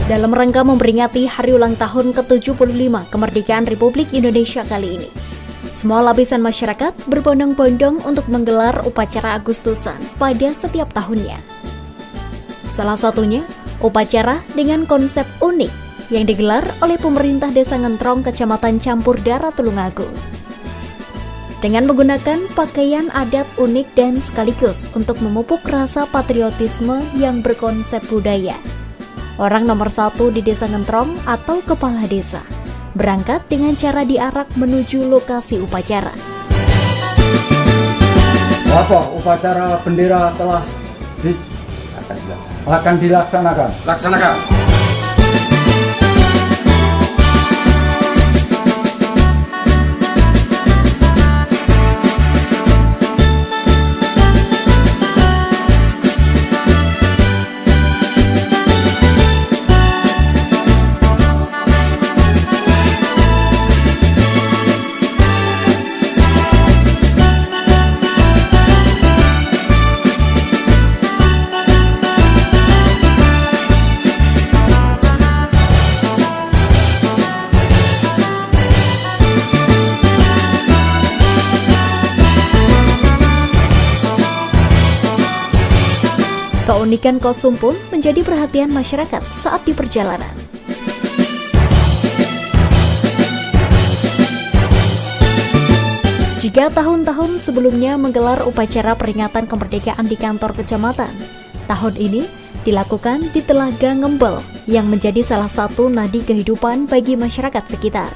dalam rangka memperingati hari ulang tahun ke-75 kemerdekaan Republik Indonesia kali ini. Semua lapisan masyarakat berbondong-bondong untuk menggelar upacara Agustusan pada setiap tahunnya. Salah satunya, upacara dengan konsep unik yang digelar oleh pemerintah Desa Ngentrong, Kecamatan Campur Darat, Tulungagung. Dengan menggunakan pakaian adat unik dan sekaligus untuk memupuk rasa patriotisme yang berkonsep budaya, orang nomor 1 di Desa Ngentrong atau kepala desa berangkat dengan cara diarak menuju lokasi upacara. Apa upacara bendera telah akan dilaksanakan? Laksanakan. Keunikan kostum pun menjadi perhatian masyarakat saat di perjalanan. Jika tahun-tahun sebelumnya menggelar upacara peringatan kemerdekaan di kantor kecamatan, tahun ini dilakukan di Telaga Ngembel yang menjadi salah satu nadi kehidupan bagi masyarakat sekitar.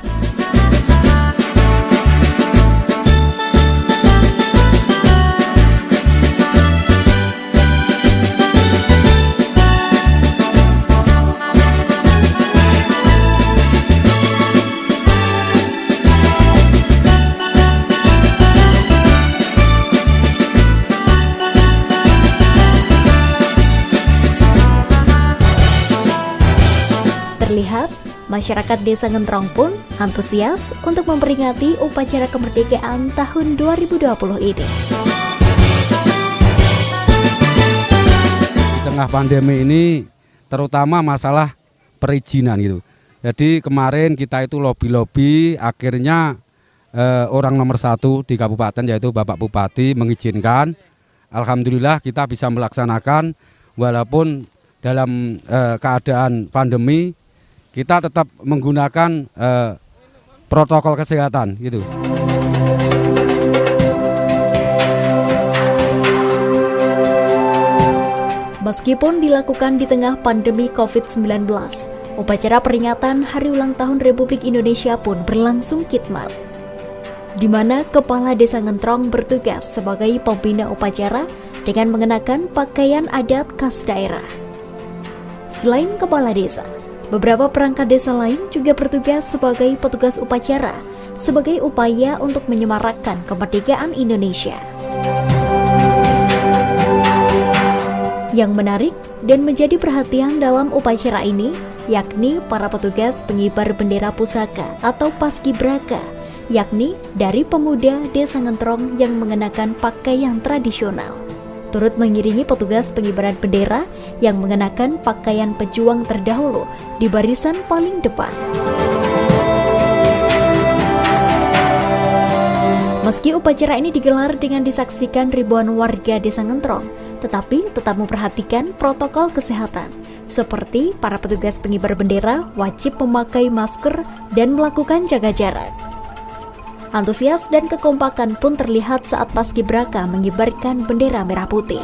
Terlihat, masyarakat Desa Ngentrong pun antusias untuk memperingati upacara kemerdekaan tahun 2020 ini. Di tengah pandemi ini, terutama masalah perizinan gitu. Jadi kemarin kita itu lobby-lobby, akhirnya orang nomor 1 di kabupaten yaitu Bapak Bupati mengizinkan. Alhamdulillah kita bisa melaksanakan walaupun dalam keadaan pandemi. Kita tetap menggunakan protokol kesehatan gitu. Meskipun dilakukan di tengah pandemi COVID-19, upacara peringatan Hari Ulang Tahun Republik Indonesia pun berlangsung khidmat, di mana Kepala Desa Ngentrong bertugas sebagai pembina upacara dengan mengenakan pakaian adat khas daerah. Selain Kepala Desa, beberapa perangkat desa lain juga bertugas sebagai petugas upacara sebagai upaya untuk menyemarakkan kemerdekaan Indonesia. Yang menarik dan menjadi perhatian dalam upacara ini yakni para petugas pengibar bendera pusaka atau paskibraka, yakni dari pemuda Desa Ngentrong yang mengenakan pakaian tradisional, turut mengiringi petugas pengibaran bendera yang mengenakan pakaian pejuang terdahulu di barisan paling depan. Meski upacara ini digelar dengan disaksikan ribuan warga Desa Ngentrong, tetapi tetap memperhatikan protokol kesehatan, seperti para petugas pengibar bendera wajib memakai masker dan melakukan jaga jarak. Antusias dan kekompakan pun terlihat saat paskibraka mengibarkan bendera merah putih.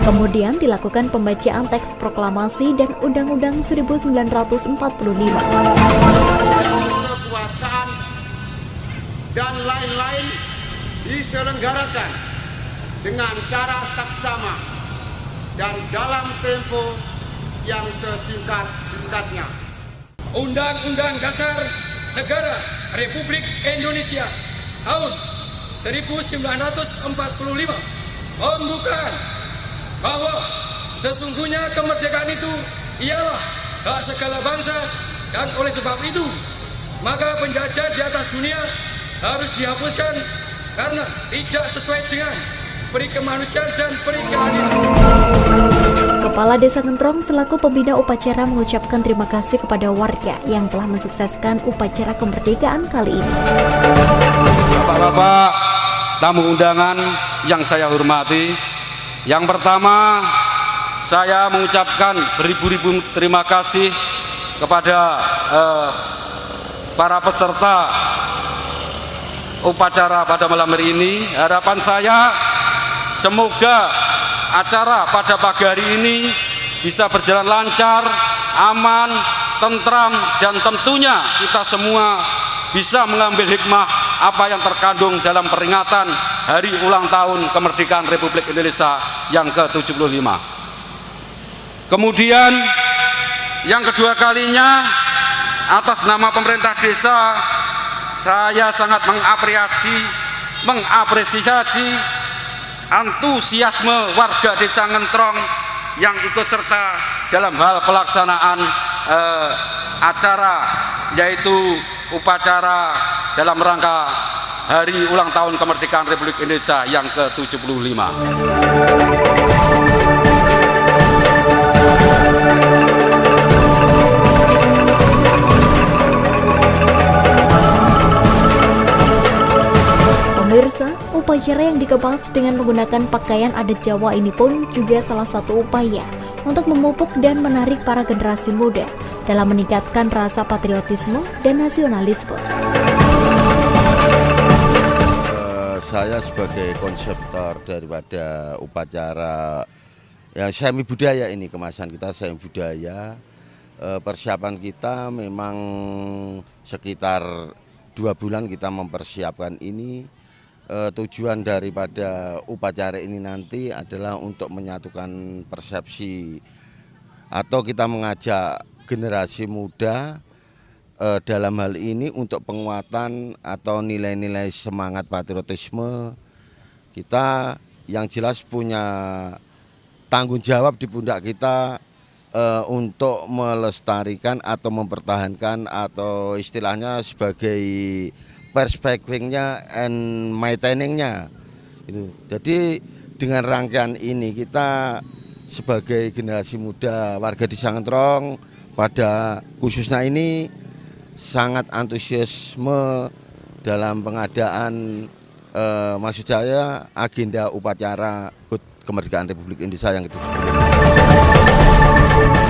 Kemudian dilakukan pembacaan teks proklamasi dan Undang-Undang 1945. Kekuasaan dan lain-lain diselenggarakan dengan cara saksama dan dalam tempo yang sesingkat-singkatnya. Undang-Undang Dasar Negara Republik Indonesia tahun 1945 membuktikan bahwa sesungguhnya kemerdekaan itu ialah hak segala bangsa, dan oleh sebab itu maka penjajah di atas dunia harus dihapuskan karena tidak sesuai dengan peri kemanusiaan dan peri keadilan. Kepala Desa Ngentrong selaku pembina upacara mengucapkan terima kasih kepada warga yang telah mensukseskan upacara kemerdekaan kali ini. Bapak-bapak, tamu undangan yang saya hormati, yang pertama saya mengucapkan beribu-ribu terima kasih kepada para peserta upacara pada malam hari ini. Harapan saya semoga acara pada pagi hari ini bisa berjalan lancar, aman, tentram, dan tentunya kita semua bisa mengambil hikmah apa yang terkandung dalam peringatan Hari Ulang Tahun Kemerdekaan Republik Indonesia yang ke-75. Kemudian yang kedua kalinya, atas nama pemerintah desa, saya sangat mengapresiasi antusiasme warga Desa Ngentrong yang ikut serta dalam hal pelaksanaan acara, yaitu upacara dalam rangka Hari Ulang Tahun Kemerdekaan Republik Indonesia yang ke-75. Pemirsa, upacara yang dikemas dengan menggunakan pakaian adat Jawa ini pun juga salah satu upaya untuk memupuk dan menarik para generasi muda dalam meningkatkan rasa patriotisme dan nasionalisme. Saya sebagai konseptor daripada upacara yang semi budaya ini, kemasan kita semi budaya, persiapan kita memang sekitar 2 bulan kita mempersiapkan ini. Tujuan daripada upacara ini nanti adalah untuk menyatukan persepsi atau kita mengajak generasi muda dalam hal ini untuk penguatan atau nilai-nilai semangat patriotisme. Kita yang jelas punya tanggung jawab di pundak kita untuk melestarikan atau mempertahankan, atau istilahnya sebagai perspektifnya and maintaining-nya. Jadi dengan rangkaian ini kita sebagai generasi muda warga Desa Ngentrong pada khususnya ini sangat antusiasme dalam pengadaan maksud saya agenda upacara HUT Kemerdekaan Republik Indonesia yang ke-75.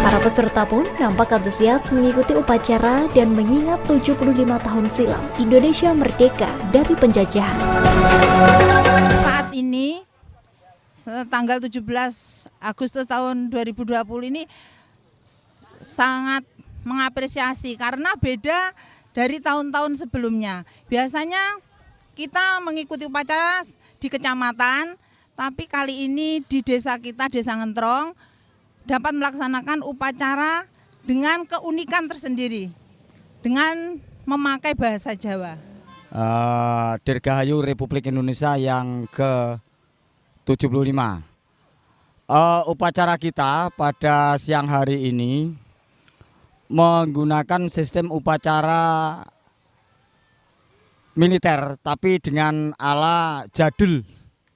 Para peserta pun nampak antusias mengikuti upacara dan mengingat 75 tahun silam Indonesia merdeka dari penjajahan. Saat ini tanggal 17 Agustus tahun 2020 ini sangat mengapresiasi karena beda dari tahun-tahun sebelumnya. Biasanya kita mengikuti upacara di kecamatan, tapi kali ini di desa kita, Desa Ngentrong, dapat melaksanakan upacara dengan keunikan tersendiri, dengan memakai bahasa Jawa. Dirgahayu Republik Indonesia yang ke-75. Upacara kita pada siang hari ini menggunakan sistem upacara militer tapi dengan ala jadul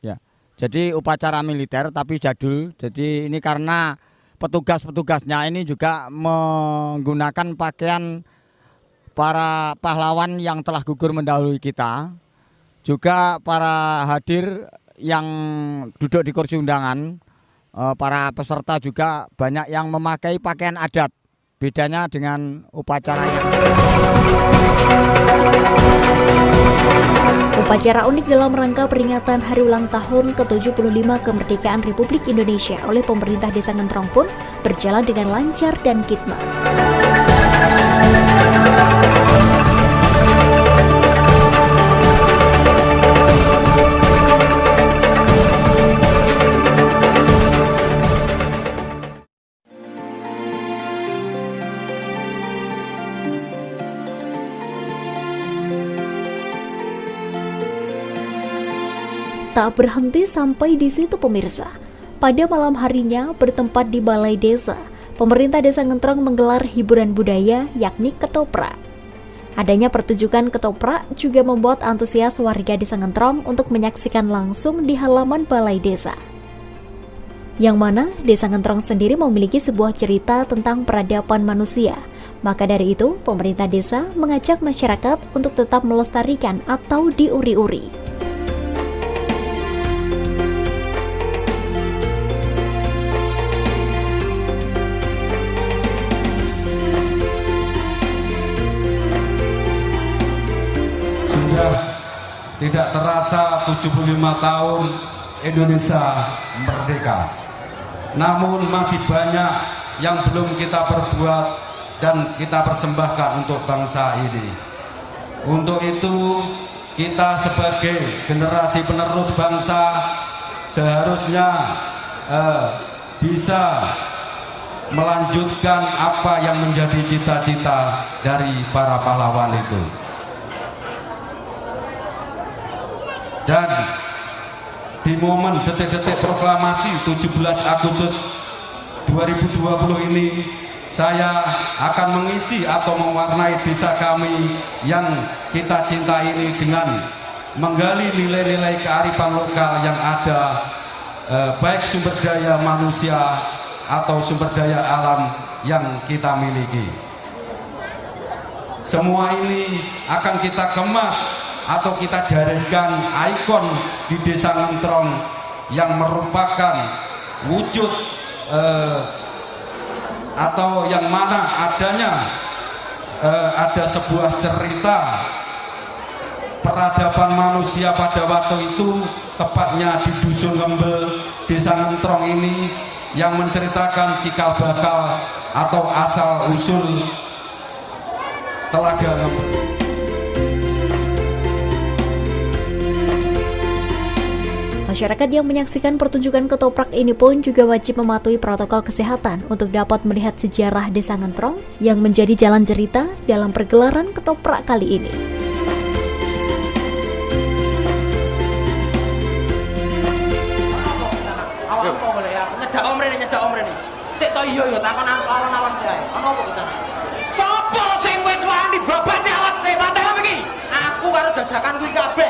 ya. Jadi upacara militer tapi jadul. Jadi ini karena petugas-petugasnya ini juga menggunakan pakaian para pahlawan yang telah gugur mendahului kita. Juga para hadir yang duduk di kursi undangan, para peserta juga banyak yang memakai pakaian adat bedanya dengan upacaranya. Upacara unik dalam rangka peringatan Hari Ulang Tahun ke-75 Kemerdekaan Republik Indonesia oleh pemerintah Desa Ngentrong pun berjalan dengan lancar dan khidmat. Tak berhenti sampai di situ pemirsa. Pada malam harinya bertempat di Balai Desa, pemerintah Desa Ngentrong menggelar hiburan budaya yakni ketoprak. Adanya pertunjukan ketoprak juga membuat antusias warga Desa Ngentrong untuk menyaksikan langsung di halaman Balai Desa. Yang mana Desa Ngentrong sendiri memiliki sebuah cerita tentang peradaban manusia. Maka dari itu, pemerintah desa mengajak masyarakat untuk tetap melestarikan atau diuri-uri. Tidak terasa 75 tahun Indonesia merdeka. Namun masih banyak yang belum kita perbuat dan kita persembahkan untuk bangsa ini. Untuk itu kita sebagai generasi penerus bangsa seharusnya bisa melanjutkan apa yang menjadi cita-cita dari para pahlawan itu. Dan di momen detik-detik proklamasi 17 Agustus 2020 ini, saya akan mengisi atau mewarnai desa kami yang kita cintai ini dengan menggali nilai-nilai kearifan lokal yang ada, baik sumber daya manusia atau sumber daya alam yang kita miliki. Semua ini akan kita kemas atau kita jadikan ikon di Desa Ngentrong yang merupakan wujud atau yang mana ada sebuah cerita peradaban manusia pada waktu itu, tepatnya di Dusun Ngembel, Desa Ngentrong ini, yang menceritakan cikal bakal atau asal usul Telaga Ngembel. Masyarakat yang menyaksikan pertunjukan ketoprak ini pun juga wajib mematuhi protokol kesehatan untuk dapat melihat sejarah Desa Ngentrong yang menjadi jalan cerita dalam pergelaran ketoprak kali ini. Nyedak om rene. Sik to iya ya takon alon-alon jae. Ono apa sana? Sopo sing wis wani babane awas e pantai iki? Aku karo dajakan kuwi kabeh.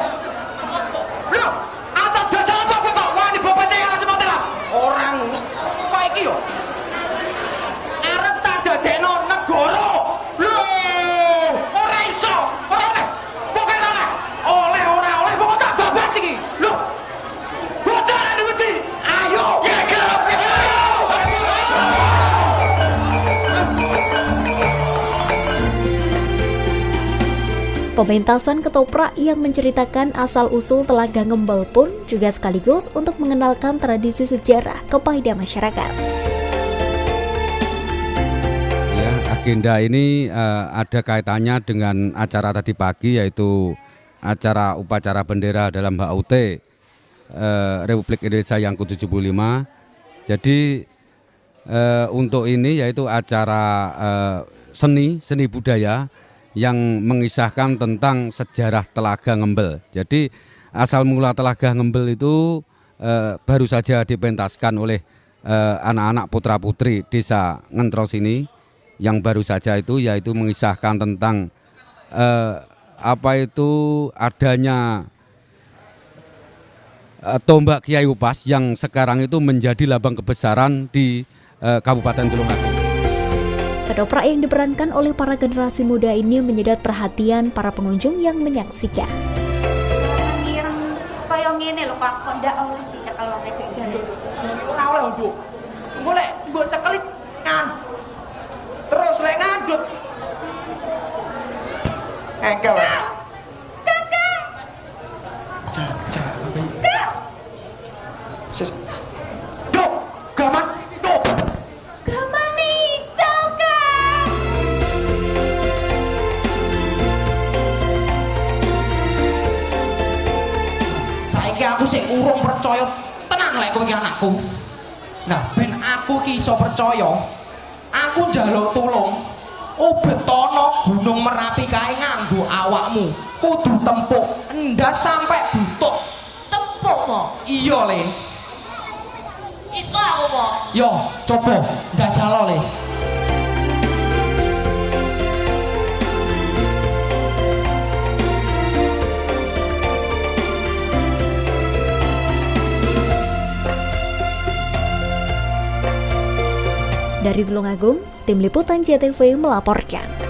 Lho, atau dasa apa kowe kok wani babane awas e pantai? Ora ngono. Kok iki yo? Arep tak dadekno negara. Lho, ora iso. Ora oleh. Pokoke ora oleh. Oleh pokoke tak babat iki. Lho. Bocah nek wedi. Ayo. Pementasan ketoprak yang menceritakan asal-usul Telaga Ngembel pun juga sekaligus untuk mengenalkan tradisi sejarah kepada masyarakat. Ya, agenda ini ada kaitannya dengan acara tadi pagi, yaitu acara upacara bendera dalam HUT Republik Indonesia yang ke-75. Jadi untuk ini yaitu acara seni budaya yang mengisahkan tentang sejarah Telaga Ngembel. Jadi asal mula Telaga Ngembel itu baru saja dipentaskan oleh anak-anak putra-putri Desa Ngentrong sini, yang baru saja itu yaitu mengisahkan tentang adanya tombak Kiai Upas yang sekarang itu menjadi lambang kebesaran di Kabupaten Tulungagung. Ketoprak yang diperankan oleh para generasi muda ini menyedot perhatian para pengunjung yang menyaksikan. Ngireng kaya ngene lho Pak, kok ndak oleh dicekel wong wedok jane. Ora oleh, Nduk. Golek mbok cekeli kan. Terus engkel. Duh, gaman, duh. Gaman hijau, Kang. Saiki aku sik urung percaya tenan lek kowe iki anakku. Nah, ben aku ki iso percaya, aku njaluk tulung. Betono Gunung Merapi kae nganggo awakmu. Kudu tempuk, endas sampai butuh. Tempuk mo. Iya, Le. Iso aku mo. Yo, coba njajal Le. Dari Tulungagung, Tim Liputan JTV melaporkan.